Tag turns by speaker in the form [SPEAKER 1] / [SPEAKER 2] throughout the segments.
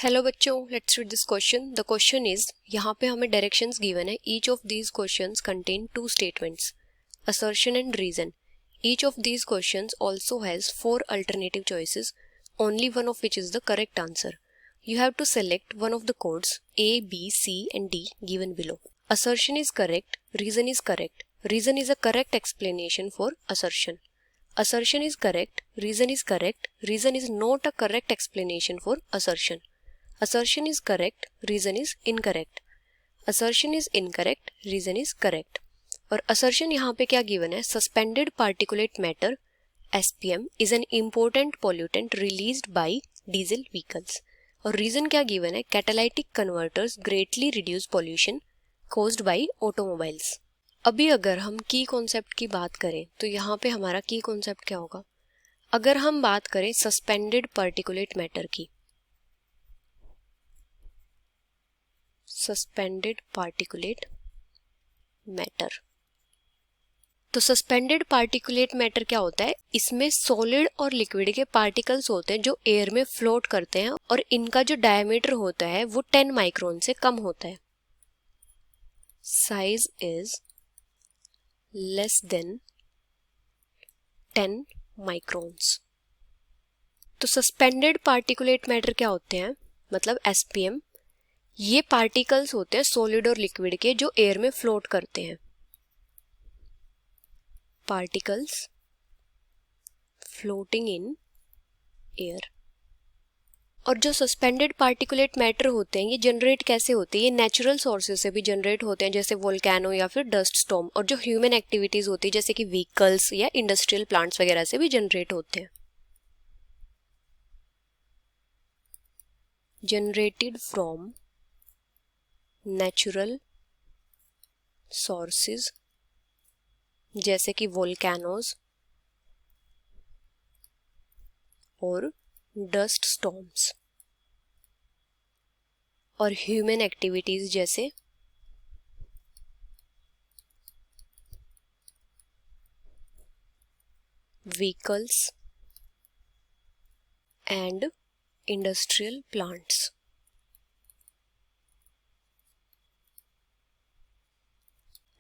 [SPEAKER 1] Hello बच्चों, let's read this question. The question is, यहाँ पे हमें डायरेक्शंस गिवन है। Each of these questions contain two statements, assertion and reason. Each of these questions also has 4 alternative choices, only one of which is the correct answer. You have to select one of the codes A, B, C and D given below. Assertion is correct, reason is correct. Reason is a correct explanation for assertion. Assertion is correct, reason is correct. Reason is not a correct explanation for assertion. Assertion is correct, reason is incorrect. Assertion is incorrect, reason is correct. और assertion यहाँ पे क्या given है? Suspended particulate matter SPM is an important pollutant released by diesel vehicles. और reason क्या given है? Catalytic converters greatly reduce pollution caused by automobiles. अभी अगर हम की कॉन्सेप्ट की बात करें तो यहाँ पे हमारा की कॉन्सेप्ट क्या होगा? अगर हम बात करें सस्पेंडेड पार्टिकुलेट मैटर की, सस्पेंडेड पार्टिकुलेट मैटर, तो सस्पेंडेड पार्टिकुलेट मैटर क्या होता है? इसमें सॉलिड और लिक्विड के पार्टिकल्स होते हैं जो एयर में फ्लोट करते हैं और इनका जो डायमीटर होता है वो 10 माइक्रोन से कम होता है. Size is less than 10 microns. तो सस्पेंडेड पार्टिकुलेट मैटर क्या होते हैं? मतलब एसपीएम, ये पार्टिकल्स होते हैं सॉलिड और लिक्विड के जो एयर में फ्लोट करते हैं. Particles floating in air. और जो सस्पेंडेड पार्टिकुलेट मैटर होते हैं ये जनरेट कैसे होते हैं? ये नेचुरल सोर्सेज से भी जनरेट होते हैं, जैसे वोल्केनो या फिर डस्ट स्टॉर्म. और जो ह्यूमन एक्टिविटीज होती है जैसे कि व्हीकल्स या इंडस्ट्रियल प्लांट्स वगैरह से भी जनरेट होते हैं. जनरेटेड फ्रॉम नेचुरल सोर्सेज जैसे कि वोल्केनोज और डस्ट स्टॉर्म्स, और ह्यूमन एक्टिविटीज जैसे व्हीकल्स एंड इंडस्ट्रियल प्लांट्स.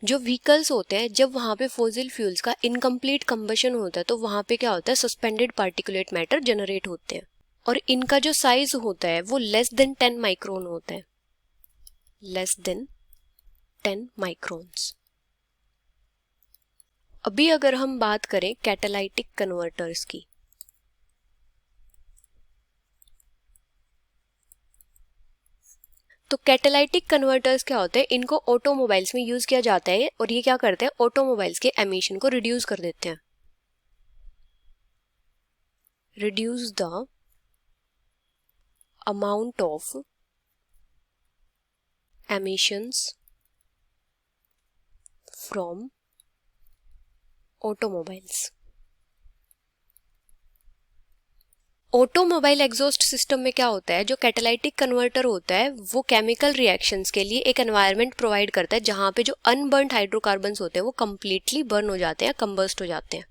[SPEAKER 1] जो व्हीकल्स होते हैं, जब वहाँ पे फॉसिल फ्यूल्स का इनकम्प्लीट कंबशन होता है तो वहाँ पे क्या होता है? सस्पेंडेड पार्टिकुलेट मैटर जनरेट होते हैं और इनका जो साइज होता है वो लेस देन 10 माइक्रोन होता है. Less than 10 microns. अभी अगर हम बात करें कैटालाइटिक कन्वर्टर्स की, तो कैटालाइटिक कन्वर्टर्स क्या होते हैं? इनको ऑटोमोबाइल्स में यूज किया जाता है और ये क्या करते हैं? ऑटोमोबाइल्स के एमिशन को रिड्यूस कर देते हैं. Reduce the amount of emissions from automobiles. Automobile exhaust system में क्या होता है? जो कैटालाइटिक कन्वर्टर होता है वो केमिकल रिएक्शंस के लिए एक एनवायरनमेंट प्रोवाइड करता है जहां पे जो अनबर्न्ड हाइड्रोकार्बन्स होते हैं वो कंप्लीटली बर्न हो जाते हैं, कंबस्ट हो जाते हैं.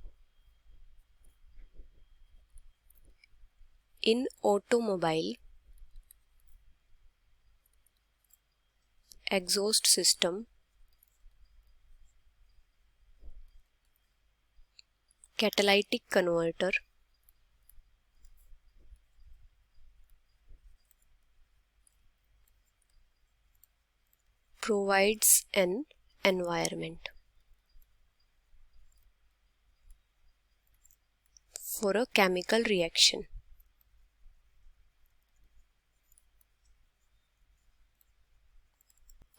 [SPEAKER 1] इन automobile exhaust system catalytic converter provides an environment for a chemical reaction.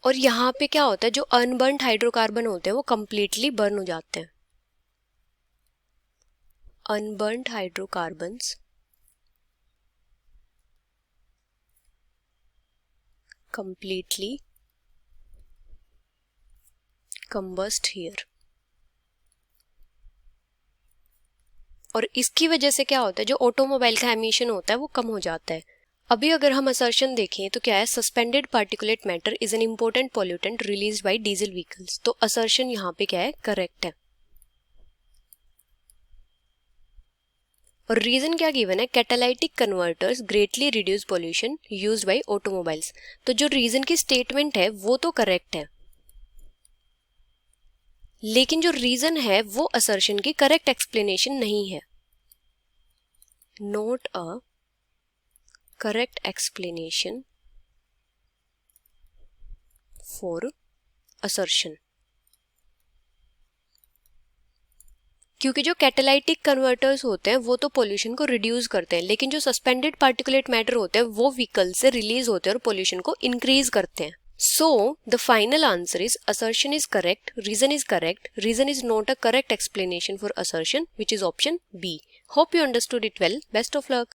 [SPEAKER 1] और यहाँ पे क्या होता है? जो अनबर्न्ड हाइड्रोकार्बन होते हैं वो कंप्लीटली बर्न हो जाते हैं. Unburned hydrocarbons completely combust here. और इसकी वजह से क्या होता है? जो ऑटोमोबाइल का एमिशन होता है वो कम हो जाता है. अभी अगर हम असर्शन देखें तो क्या है? Suspended particulate matter is an important pollutant released by diesel vehicles. तो असर्शन यहाँ पे क्या है? करेक्ट है. और रीजन क्या गिवन है, catalytic converters greatly reduce pollution used by automobiles. तो जो रीजन की स्टेटमेंट है वो तो करेक्ट है, लेकिन जो रीजन है वो असर्शन की करेक्ट एक्सप्लेनेशन नहीं है। Note a correct explanation for assertion. क्योंकि जो कैटालाइटिक कन्वर्टर्स होते हैं वो तो पोल्यूशन को रिड्यूस करते हैं, लेकिन जो सस्पेंडेड पार्टिकुलेट मैटर होते हैं वो व्हीकल से रिलीज होते हैं और पोल्यूशन को इंक्रीज करते हैं। So the final answer is assertion is correct, reason is correct, reason is not a correct explanation for assertion, which is option B. Hope you understood it well. Best of luck.